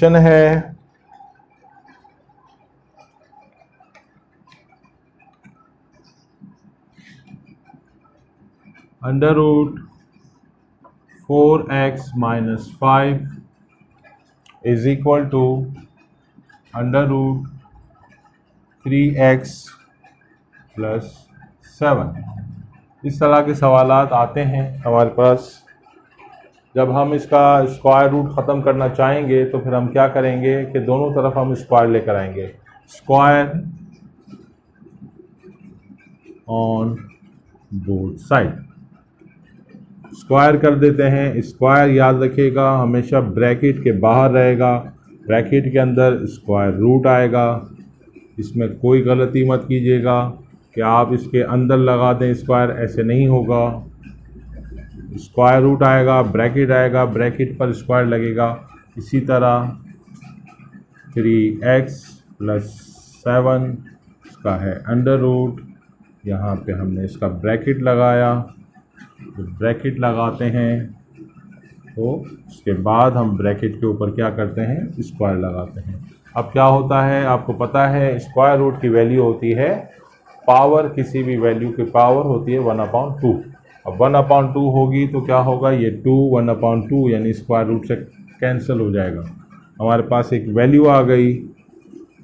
Question है under root 4x minus 5 is equal to under root 3x plus 7। इस तरह के सवालात आते हैं हमारे पास। जब हम इसका स्क्वायर रूट ख़त्म करना चाहेंगे तो फिर हम क्या करेंगे कि दोनों तरफ हम स्क्वायर लेकर आएंगे। Square on both side, square कर देते हैं। स्क्वायर याद रखिएगा हमेशा ब्रैकेट के बाहर रहेगा, ब्रैकेट के अंदर स्क्वायर रूट आएगा। इसमें कोई गलती मत कीजिएगा कि आप इसके अंदर लगा दें स्क्वायर, ऐसे नहीं होगा। स्क्वायर रूट आएगा, ब्रैकेट आएगा, ब्रैकेट पर स्क्वायर लगेगा। इसी तरह 3x प्लस 7 इसका है अंडर रूट, यहाँ पे हमने इसका ब्रैकेट लगाया। तो ब्रैकेट लगाते हैं तो उसके बाद हम ब्रैकेट के ऊपर क्या करते हैं, स्क्वायर लगाते हैं। अब क्या होता है आपको पता है, स्क्वायर रूट की वैल्यू होती है पावर, किसी भी वैल्यू की पावर होती है 1/2। अब 1/2 होगी तो क्या होगा, ये 2 1/2 यानी स्क्वायर रूट से कैंसिल हो जाएगा। हमारे पास एक वैल्यू आ गई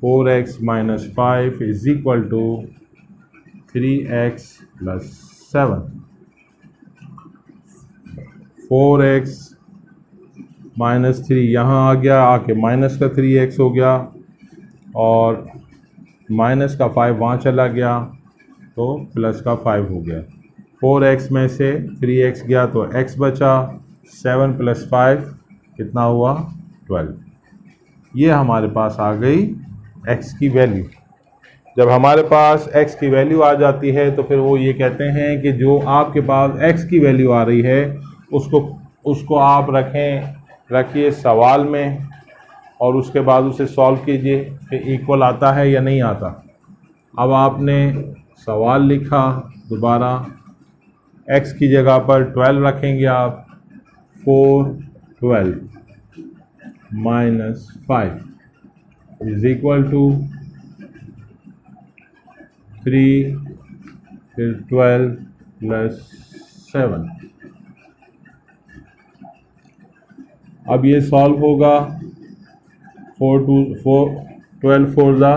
4x minus 5 is equal to 3x plus 7। 4x minus 3 यहाँ आ गया, आके माइनस का 3x हो गया और माइनस का 5 वहाँ चला गया तो प्लस का 5 हो गया। 4x में से 3x गया तो x बचा, 7 प्लस 5 कितना हुआ 12। ये हमारे पास आ गई x की वैल्यू। जब हमारे पास x की वैल्यू आ जाती है तो फिर वो ये कहते हैं कि जो आपके पास x की वैल्यू आ रही है उसको आप रखिए सवाल में और उसके बाद उसे सॉल्व कीजिए कि इक्वल आता है या नहीं आता। अब आपने सवाल लिखा, दोबारा x की जगह पर 12 रखेंगे आप, 4 12 माइनस 5 इज इक्वल टू 3 फिर 12 प्लस 7। अब ये सॉल्व होगा, 12 4 ज़ा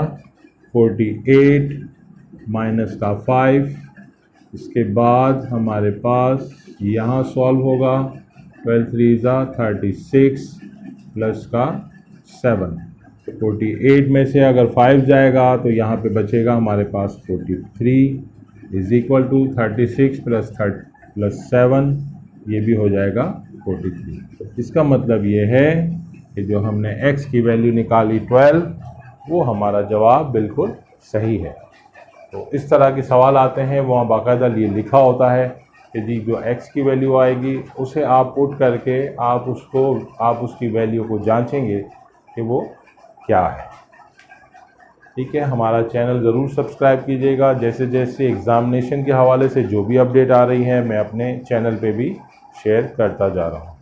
48 माइनस का 5। इसके बाद हमारे पास यहाँ सॉल्व होगा 12 3 ज़ा 36 प्लस का 7। 48 में से अगर 5 जाएगा तो यहाँ पे बचेगा हमारे पास 43 इज इक्वल टू 36 प्लस 7, ये भी हो जाएगा 43। इसका मतलब ये है कि जो हमने x की वैल्यू निकाली 12, वो हमारा जवाब बिल्कुल सही है। तो इस तरह के सवाल आते हैं, वहाँ बाकायदा ये लिखा होता है कि जी जो x की वैल्यू आएगी उसे आप पुट करके आप उसकी वैल्यू को जांचेंगे कि वो क्या है। ठीक है, हमारा चैनल ज़रूर सब्सक्राइब कीजिएगा। जैसे जैसे एग्ज़ामिनेशन के हवाले से जो भी अपडेट आ रही है मैं अपने चैनल पे भी शेयर करता जा रहा हूँ।